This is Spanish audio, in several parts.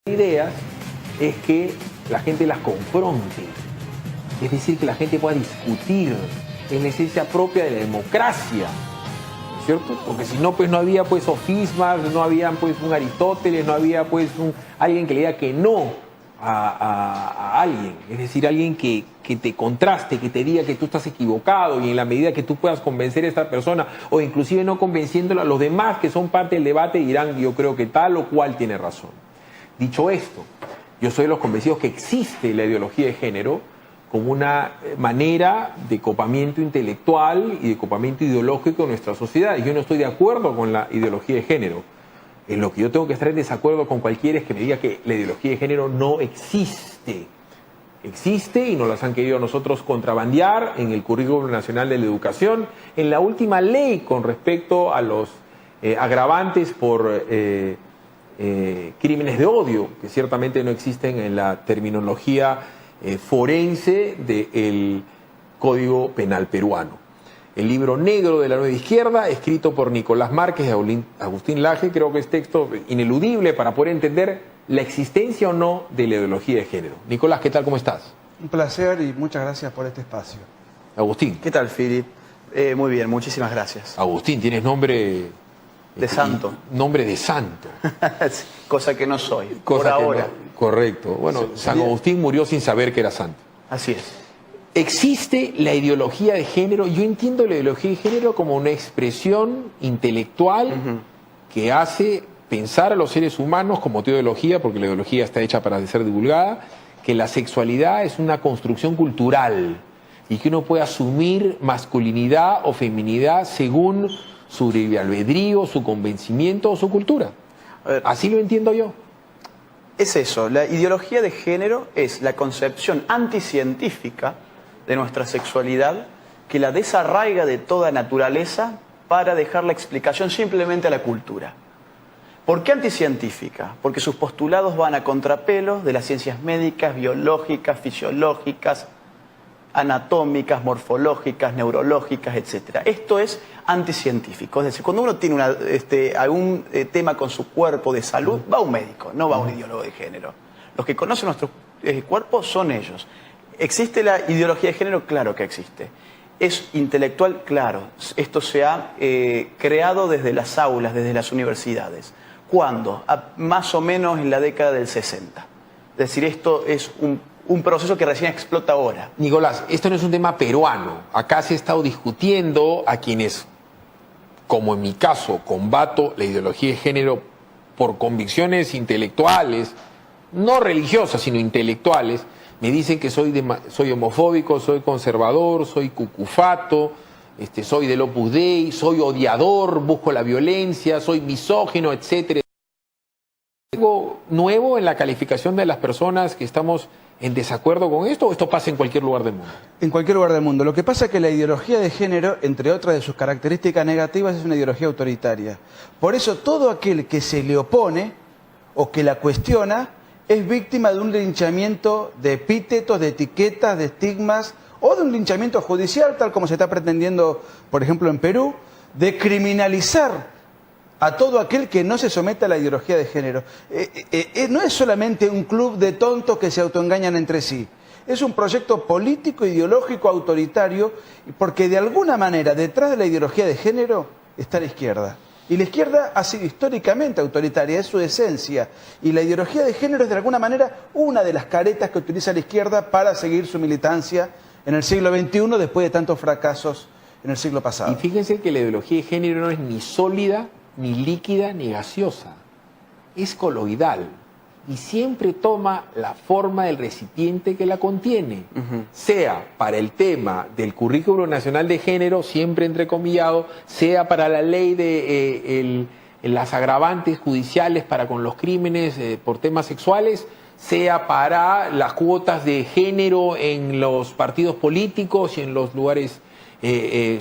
ideas es que la gente las confronte, es decir, que la gente pueda discutir, es la esencia propia de la democracia, ¿no es cierto? Porque si no, pues no había pues sofismas, no había pues un Aristóteles, no había pues alguien que le diga que no a alguien, es decir, alguien que te contraste, que te diga que tú estás equivocado, y en la medida que tú puedas convencer a esta persona, o inclusive no convenciéndola, a los demás que son parte del debate dirán: yo creo que tal o cual tiene razón. Dicho esto, yo soy de los convencidos que existe la ideología de género como una manera de copamiento intelectual y de copamiento ideológico en nuestra sociedad. Y yo no estoy de acuerdo con la ideología de género. En lo que yo tengo que estar en desacuerdo con cualquiera es que me diga que la ideología de género no existe. Existe, y nos las han querido nosotros contrabandear en el Currículo Nacional de la Educación, en la última ley con respecto a los agravantes por crímenes de odio, que ciertamente no existen en la terminología forense del Código Penal peruano. El libro negro de la nueva izquierda, escrito por Nicolás Márquez y Agustín Laje, creo que es texto ineludible para poder entender la existencia o no de la ideología de género. Nicolás, ¿qué tal? ¿Cómo estás? Un placer y muchas gracias por este espacio. Agustín. ¿Qué tal, Philip? Muy bien, muchísimas gracias. Agustín, tienes nombre... De santo. Nombre de santo. Cosa que no soy, Cosa por ahora. No, correcto. Bueno, San Agustín murió sin saber que era santo. Así es. Existe la ideología de género. Yo entiendo la ideología de género como una expresión intelectual que hace pensar a los seres humanos como ideología, porque la ideología está hecha para ser divulgada, que la sexualidad es una construcción cultural y que uno puede asumir masculinidad o feminidad según su libre albedrío, su convencimiento o su cultura. A ver, así lo entiendo yo. Es eso, la ideología de género es la concepción anticientífica de nuestra sexualidad que la desarraiga de toda naturaleza para dejar la explicación simplemente a la cultura. ¿Por qué anticientífica? Porque sus postulados van a contrapelo de las ciencias médicas, biológicas, fisiológicas, anatómicas, morfológicas, neurológicas, etc. Esto es anticientífico. Es decir, cuando uno tiene algún tema con su cuerpo de salud, va a un médico, no va a un ideólogo de género. Los que conocen nuestros cuerpos son ellos. ¿Existe la ideología de género? Claro que existe. ¿Es intelectual? Claro. Esto se ha creado desde las aulas, desde las universidades. ¿Cuándo? Más o menos en la década del 60. Es decir, esto es un proceso que recién explota ahora. Nicolás, esto no es un tema peruano. Acá se ha estado discutiendo a quienes, como en mi caso, combato la ideología de género por convicciones intelectuales, no religiosas, sino intelectuales. Me dicen que soy homofóbico, soy conservador, soy cucufato, soy del Opus Dei, soy odiador, busco la violencia, soy misógino, etc. ¿Algo nuevo en la calificación de las personas que estamos en desacuerdo con esto, o esto pasa en cualquier lugar del mundo? En cualquier lugar del mundo. Lo que pasa es que la ideología de género, entre otras de sus características negativas, es una ideología autoritaria. Por eso todo aquel que se le opone o que la cuestiona es víctima de un linchamiento de epítetos, de etiquetas, de estigmas, o de un linchamiento judicial, tal como se está pretendiendo, por ejemplo, en Perú, de criminalizar a todo aquel que no se someta a la ideología de género. No es solamente un club de tontos que se autoengañan entre sí. Es un proyecto político, ideológico, autoritario, porque de alguna manera detrás de la ideología de género está la izquierda. Y la izquierda ha sido históricamente autoritaria, es su esencia. Y la ideología de género es de alguna manera una de las caretas que utiliza la izquierda para seguir su militancia en el siglo XXI después de tantos fracasos en el siglo pasado. Y fíjense que la ideología de género no es ni sólida, ni líquida, ni gaseosa. Es coloidal y siempre toma la forma del recipiente que la contiene. Sea para el tema del Currículo Nacional de Género, siempre entrecomillado, sea para la ley de las agravantes judiciales para con los crímenes por temas sexuales, sea para las cuotas de género en los partidos políticos y en los lugares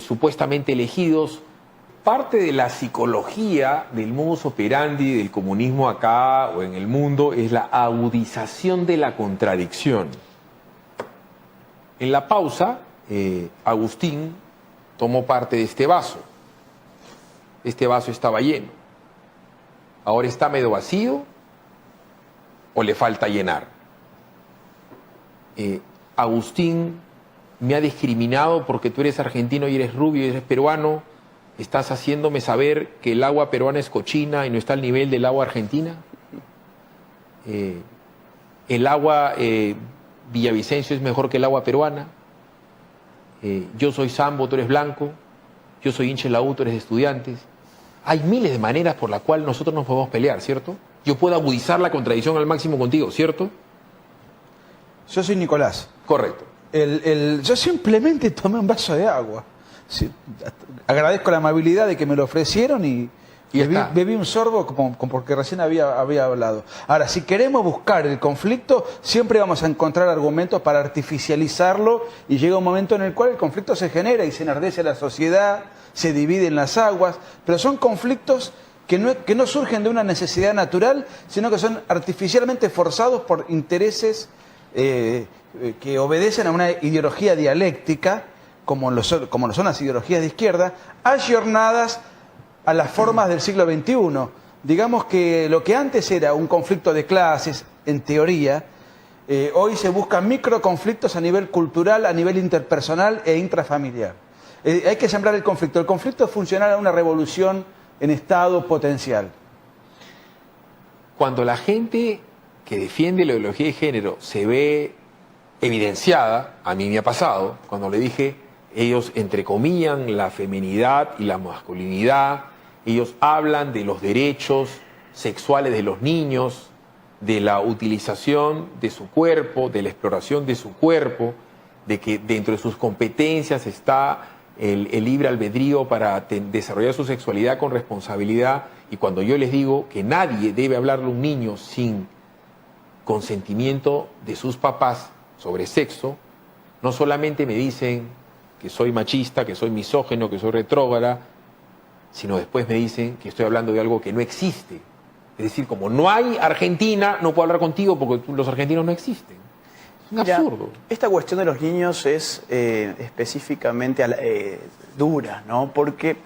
supuestamente elegidos. Parte de la psicología del modus operandi del comunismo acá o en el mundo es la agudización de la contradicción. En la pausa, Agustín tomó parte de este vaso. Este vaso estaba lleno. Ahora está medio vacío o le falta llenar? Agustín me ha discriminado porque tú eres argentino y eres rubio y eres peruano. ¿Estás haciéndome saber que el agua peruana es cochina y no está al nivel del agua argentina? El agua Villavicencio es mejor que el agua peruana. Yo soy sambo, tú eres blanco. Yo soy hincha de la U, tú eres de Estudiantes. Hay miles de maneras por las cuales nosotros nos podemos pelear, ¿cierto? Yo puedo agudizar la contradicción al máximo contigo, ¿cierto? Yo soy Nicolás. Correcto. Yo simplemente tomé un vaso de agua. Sí, agradezco la amabilidad de que me lo ofrecieron y bebí un sorbo como porque recién había hablado. Ahora, si queremos buscar el conflicto, siempre vamos a encontrar argumentos para artificializarlo y llega un momento en el cual el conflicto se genera y se enardece la sociedad, se dividen las aguas, pero son conflictos que no surgen de una necesidad natural, sino que son artificialmente forzados por intereses que obedecen a una ideología dialéctica, como lo son las ideologías de izquierda, ayornadas a las formas del siglo XXI. Digamos que lo que antes era un conflicto de clases, en teoría, hoy se buscan microconflictos a nivel cultural, a nivel interpersonal e intrafamiliar. Hay que sembrar el conflicto. El conflicto es funcional a una revolución en estado potencial. Cuando la gente que defiende la ideología de género se ve evidenciada, a mí me ha pasado, cuando le dije, ellos entrecomillan la feminidad y la masculinidad, ellos hablan de los derechos sexuales de los niños, de la utilización de su cuerpo, de la exploración de su cuerpo, de que dentro de sus competencias está el libre albedrío para desarrollar su sexualidad con responsabilidad, y cuando yo les digo que nadie debe hablarle a un niño sin consentimiento de sus papás sobre sexo, no solamente me dicen que soy machista, que soy misógino, que soy retrógrada, sino después me dicen que estoy hablando de algo que no existe. Es decir, como no hay Argentina, no puedo hablar contigo porque los argentinos no existen. Es un absurdo. Esta cuestión de los niños es específicamente dura, ¿no? Porque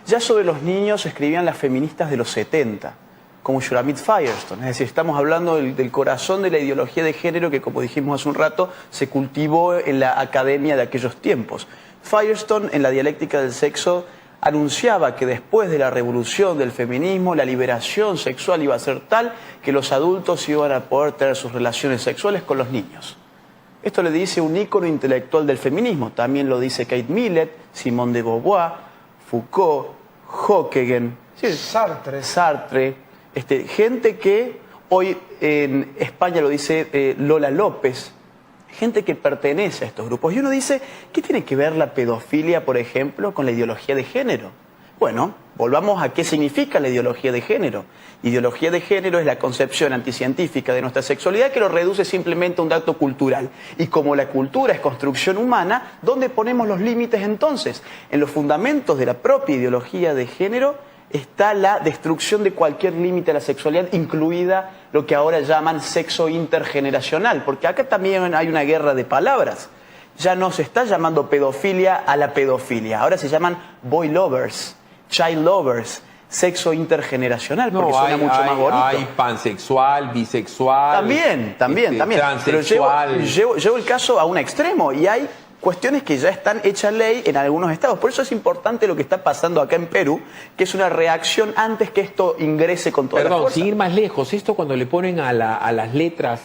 ya sobre los niños escribían las feministas de los 70, como Shulamit Firestone. Es decir, estamos hablando del corazón de la ideología de género que, como dijimos hace un rato, se cultivó en la academia de aquellos tiempos. Firestone, en la dialéctica del sexo, anunciaba que después de la revolución del feminismo, la liberación sexual iba a ser tal que los adultos iban a poder tener sus relaciones sexuales con los niños. Esto le dice un ícono intelectual del feminismo. También lo dice Kate Millett, Simone de Beauvoir, Foucault, Hockenheim, Sartre, gente que hoy en España lo dice Lola López, gente que pertenece a estos grupos. Y uno dice, ¿qué tiene que ver la pedofilia, por ejemplo, con la ideología de género? Bueno, volvamos a qué significa la ideología de género. Ideología de género es la concepción anticientífica de nuestra sexualidad que lo reduce simplemente a un dato cultural. Y como la cultura es construcción humana, ¿dónde ponemos los límites entonces? En los fundamentos de la propia ideología de género está la destrucción de cualquier límite a la sexualidad, incluida lo que ahora llaman sexo intergeneracional, porque acá también hay una guerra de palabras. Ya no se está llamando pedofilia a la pedofilia, ahora se llaman boy lovers, child lovers, sexo intergeneracional, porque suena mucho más bonito. Hay pansexual, bisexual. También. Transexual. Pero llevo el caso a un extremo y hay cuestiones que ya están hechas ley en algunos estados. Por eso es importante lo que está pasando acá en Perú, que es una reacción antes que esto ingrese con toda la fuerza. Sin ir más lejos, esto cuando le ponen a las letras,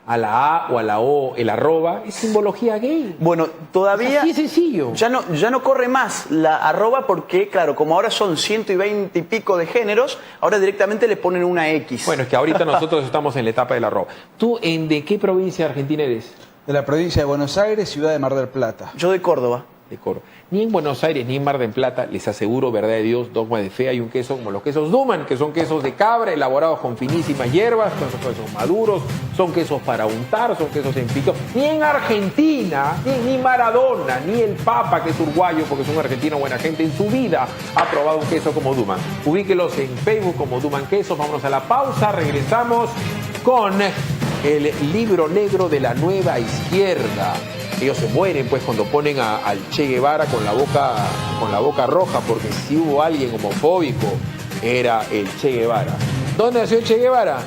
a la A o a la O, el arroba, es simbología gay. Bueno, todavía... Así es sencillo. Ya no corre más la arroba porque, claro, como ahora son 120 y pico de géneros, ahora directamente le ponen una X. Bueno, es que ahorita nosotros estamos en la etapa del arroba. ¿Tú de qué provincia de Argentina eres? De la provincia de Buenos Aires, ciudad de Mar del Plata. Yo de Córdoba. De Córdoba. Ni en Buenos Aires ni en Mar del Plata, les aseguro, verdad de Dios, dogma de fe, hay un queso como los quesos Duman, que son quesos de cabra elaborados con finísimas hierbas, son quesos maduros, son quesos para untar, son quesos en pico. Ni en Argentina, ni Maradona, ni el Papa, que es uruguayo, porque es un argentino buena gente, en su vida ha probado un queso como Duman. Ubíquelos en Facebook como Duman Quesos. Vámonos a la pausa, regresamos con el libro negro de la nueva izquierda. Ellos se mueren pues cuando ponen al Che Guevara con la boca roja, porque si hubo alguien homofóbico era el Che Guevara. ¿Dónde nació el Che Guevara?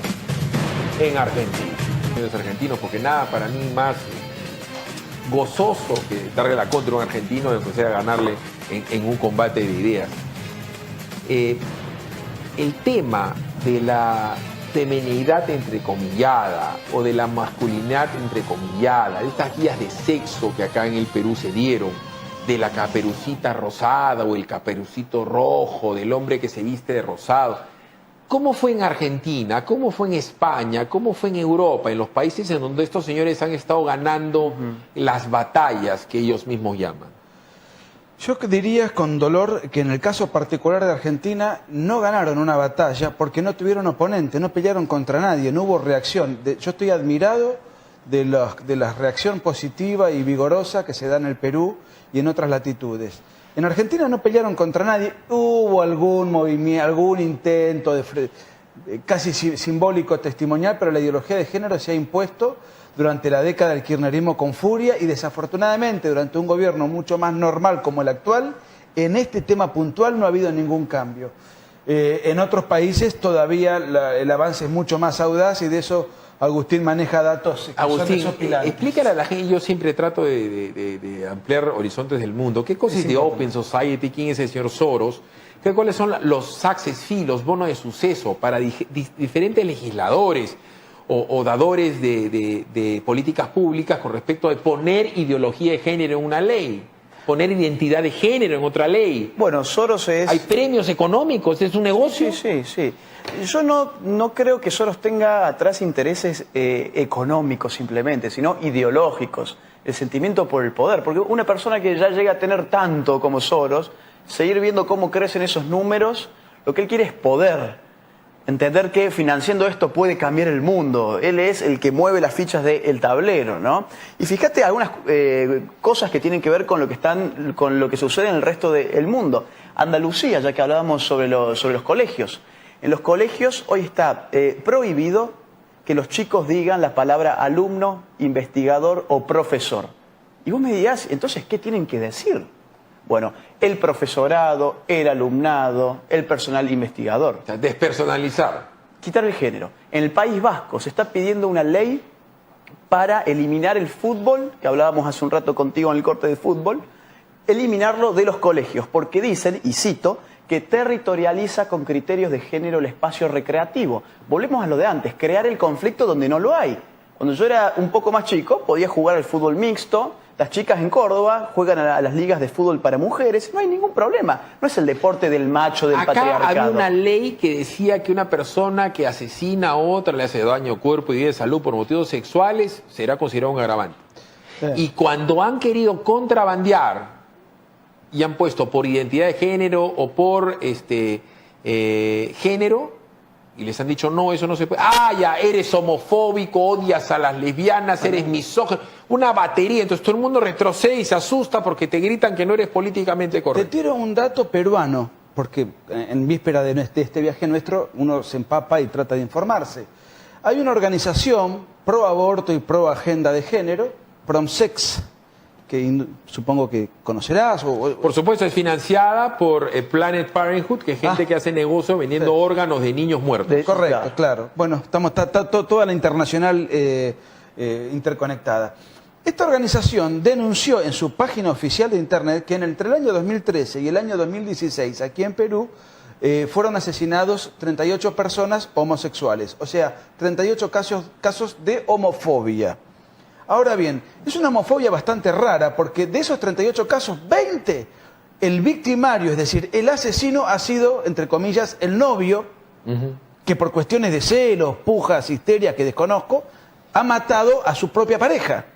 en Argentina. Los argentinos, porque nada para mí más gozoso que darle la contra a un argentino de empezar a ganarle en un combate de ideas. El tema de la feminidad entrecomillada o de la masculinidad entrecomillada, de estas guías de sexo que acá en el Perú se dieron, de la caperucita rosada o el caperucito rojo, del hombre que se viste de rosado. ¿Cómo fue en Argentina? ¿Cómo fue en España? ¿Cómo fue en Europa? En los países en donde estos señores han estado ganando las batallas que ellos mismos llaman. Yo diría con dolor que en el caso particular de Argentina no ganaron una batalla porque no tuvieron oponente, no pelearon contra nadie, no hubo reacción. Yo estoy admirado de la reacción positiva y vigorosa que se da en el Perú y en otras latitudes. En Argentina no pelearon contra nadie, hubo algún movimiento, algún intento casi simbólico, testimonial, pero la ideología de género se ha impuesto durante la década del kirchnerismo con furia y desafortunadamente durante un gobierno mucho más normal como el actual, en este tema puntual no ha habido ningún cambio. En otros países todavía el avance es mucho más audaz y de eso Agustín maneja datos que Agustín, son desopilantes. explícale a la gente, yo siempre trato de ampliar horizontes del mundo. ¿Qué cosa es de Open Society? ¿Quién es el señor Soros? ¿Cuáles son los success fees, los bonos de suceso para diferentes legisladores o dadores de políticas públicas con respecto a poner ideología de género en una ley? Poner identidad de género en otra ley. Bueno, Soros es... Hay premios económicos, es un negocio. Sí. Yo no creo que Soros tenga atrás intereses económicos simplemente, sino ideológicos, el sentimiento por el poder. Porque una persona que ya llega a tener tanto como Soros, seguir viendo cómo crecen esos números, lo que él quiere es poder. Entender que financiando esto puede cambiar el mundo. Él es el que mueve las fichas del tablero, ¿no? Y fíjate algunas cosas que tienen que ver con lo que sucede en el resto del mundo. Andalucía, ya que hablábamos sobre los colegios. En los colegios hoy está prohibido que los chicos digan la palabra alumno, investigador o profesor. Y vos me dirás, entonces, ¿qué tienen que decir? Bueno, el profesorado, el alumnado, el personal investigador. O sea, despersonalizar. Quitar el género. En el País Vasco se está pidiendo una ley para eliminar el fútbol, que hablábamos hace un rato contigo en el corte de fútbol, eliminarlo de los colegios, porque dicen, y cito, que territorializa con criterios de género el espacio recreativo. Volvemos a lo de antes, crear el conflicto donde no lo hay. Cuando yo era un poco más chico, podía jugar al fútbol mixto. Las chicas en Córdoba juegan a las ligas de fútbol para mujeres, no hay ningún problema. No es el deporte del macho, del patriarcado. Acá había una ley que decía que una persona que asesina a otra, le hace daño a cuerpo y vida de salud por motivos sexuales, será considerado un agravante. Sí. Y cuando han querido contrabandear y han puesto por identidad de género o por género, y les han dicho, no, eso no se puede. Ah, ya, eres homofóbico, odias a las lesbianas, eres misógino. Una batería. Entonces todo el mundo retrocede y se asusta porque te gritan que no eres políticamente correcto. Te tiro un dato peruano, porque en víspera de este viaje nuestro uno se empapa y trata de informarse. Hay una organización pro aborto y pro agenda de género, Promsex, que supongo que conocerás. Por supuesto, es financiada por Planet Parenthood, que es gente que hace negocio vendiendo órganos de niños muertos. Correcto, claro. Bueno, está toda la internacional interconectada. Esta organización denunció en su página oficial de internet que entre el año 2013 y el año 2016, aquí en Perú, fueron asesinados 38 personas homosexuales, o sea, 38 casos de homofobia. Ahora bien, es una homofobia bastante rara porque de esos 38 casos, 20, el victimario, es decir, el asesino ha sido, entre comillas, el novio, que por cuestiones de celos, pujas, histeria que desconozco, ha matado a su propia pareja.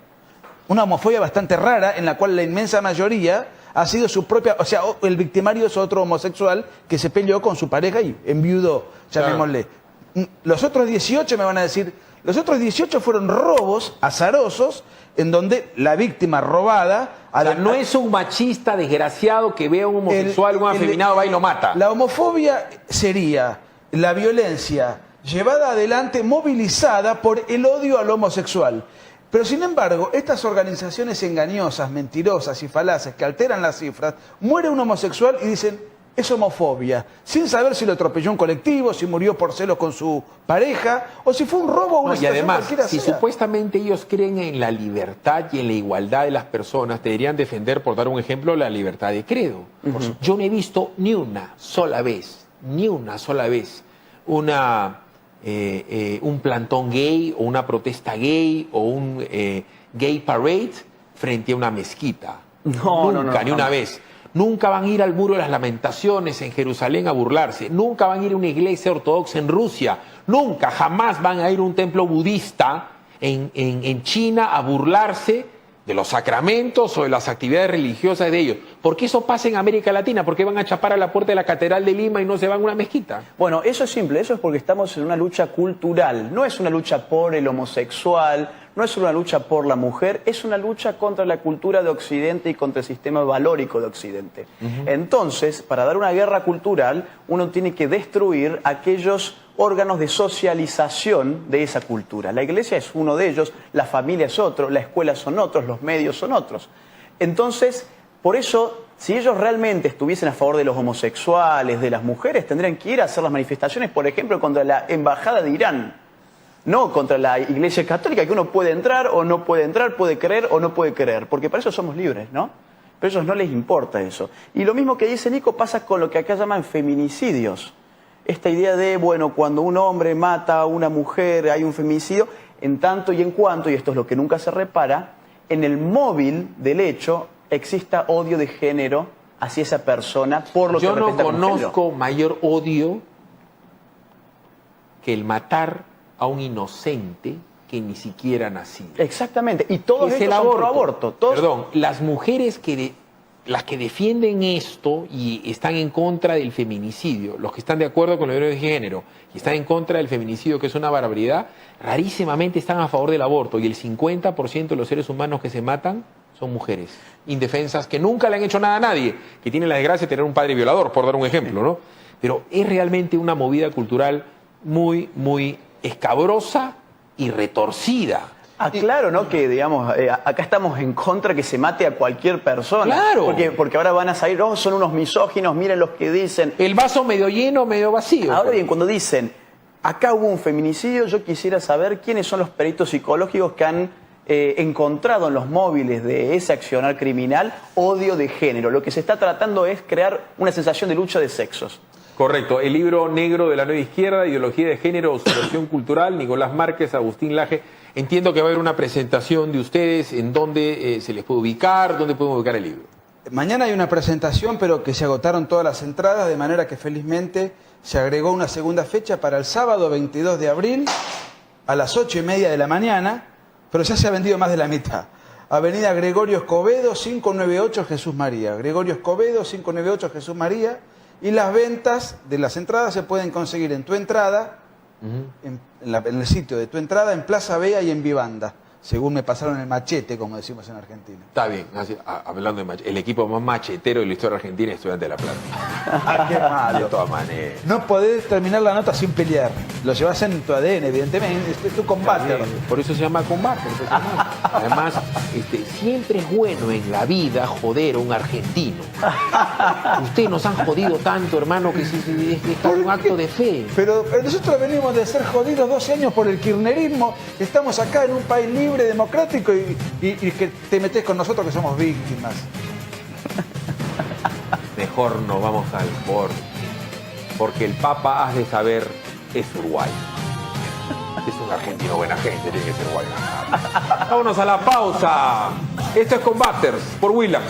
Una homofobia bastante rara en la cual la inmensa mayoría ha sido su propia, o sea, el victimario es otro homosexual que se peleó con su pareja y enviudó, llamémosle. Claro. Los otros 18 me van a decir... Los otros 18 fueron robos azarosos en donde la víctima robada... no es un machista desgraciado que ve a un homosexual, un afeminado, va y lo mata. La homofobia sería la violencia llevada adelante, movilizada por el odio al homosexual. Pero sin embargo, estas organizaciones engañosas, mentirosas y falaces que alteran las cifras, muere un homosexual y dicen, es homofobia, sin saber si lo atropelló un colectivo, si murió por celos con su pareja, o si fue un robo o una No, y situación además, cualquiera si sea. supuestamente ellos creen en la libertad y en la igualdad de las personas, deberían defender, por dar un ejemplo, la libertad de credo. Yo no he visto ni una sola vez, un plantón gay o una protesta gay o un gay parade frente a una mezquita. Nunca, ni una vez. Nunca van a ir al Muro de las Lamentaciones en Jerusalén a burlarse. Nunca van a ir a una iglesia ortodoxa en Rusia. Nunca, jamás van a ir a un templo budista en China a burlarse de los sacramentos o de las actividades religiosas de ellos. ¿Por qué eso pasa en América Latina? ¿Por qué van a chapar a la puerta de la Catedral de Lima y no se van a una mezquita? Bueno, eso es simple, eso es porque estamos en una lucha cultural, no es una lucha por el homosexual, no es una lucha por la mujer, es una lucha contra la cultura de Occidente y contra el sistema valórico de Occidente. Entonces, para dar una guerra cultural, uno tiene que destruir aquellos órganos de socialización de esa cultura. La iglesia es uno de ellos, la familia es otro, la escuela son otros, los medios son otros. Entonces, por eso, si ellos realmente estuviesen a favor de los homosexuales, de las mujeres, tendrían que ir a hacer las manifestaciones, por ejemplo, contra la embajada de Irán. No contra la Iglesia Católica, que uno puede entrar o no puede entrar, puede creer o no puede creer, porque para eso somos libres, ¿no? Pero a ellos no les importa eso. Y lo mismo que dice Nico pasa con lo que acá llaman feminicidios. Esta idea de, bueno, cuando un hombre mata a una mujer, hay un feminicidio, en tanto y en cuanto, y esto es lo que nunca se repara, en el móvil del hecho exista odio de género hacia esa persona por lo que Yo no representa como género. conozco mayor odio que el matar a un inocente que ni siquiera ha nacido. Exactamente, y todos Es estos el son aborto. pro aborto. Todos... Perdón, las mujeres las que defienden esto y están en contra del feminicidio, los que están de acuerdo con la ideología de género y están en contra del feminicidio, que es una barbaridad, rarísimamente están a favor del aborto, y el 50% de los seres humanos que se matan son mujeres indefensas que nunca le han hecho nada a nadie, que tienen la desgracia de tener un padre violador, por dar un ejemplo, ¿no? Pero es realmente una movida cultural muy, muy escabrosa y retorcida. Ah, claro, ¿no? Que, digamos, acá estamos en contra que se mate a cualquier persona. Claro. Porque ahora van a salir, oh, son unos misóginos, miren los que dicen. El vaso medio lleno, medio vacío. Ahora bien, cuando dicen, acá hubo un feminicidio, yo quisiera saber quiénes son los peritos psicológicos que han encontrado en los móviles de ese accionar criminal odio de género. Lo que se está tratando es crear una sensación de lucha de sexos. Correcto. El libro negro de la nueva izquierda, Ideología de Género o Subversión Cultural, Nicolás Márquez, Agustín Laje. Entiendo que va a haber una presentación de ustedes en dónde se les puede ubicar, dónde podemos ubicar el libro. Mañana hay una presentación, pero que se agotaron todas las entradas, de manera que felizmente se agregó una segunda fecha para el sábado 22 de abril a las 8:30 de la mañana, pero ya se ha vendido más de la mitad. Avenida Gregorio Escobedo, 598 Jesús María. Gregorio Escobedo, 598 Jesús María. Y las ventas de las entradas se pueden conseguir en Tu Entrada, en el sitio de Tu Entrada, en Plaza Vea y en Vivanda, según me pasaron el machete, como decimos en Argentina. Está bien, hablando de machete, el equipo más machetero de la historia argentina es Estudiantes de La Plata. Ah, qué malo. De todas maneras. No podés terminar la nota sin pelear. Lo llevas en tu ADN, evidentemente. Es tu combate. Por eso se llama combate. Además, siempre es bueno en la vida joder a un argentino. Ustedes nos han jodido tanto, hermano, que es un acto de fe. Pero nosotros venimos de ser jodidos 12 años por el kirchnerismo. Estamos acá en un país libre, democrático y que te metés con nosotros que somos víctimas. Mejor nos vamos al corte, porque el Papa, has de saber, es uruguayo. Es un argentino buena gente, tiene que ser uruguayo. Vámonos a la pausa. Esto es Combaters por Willax.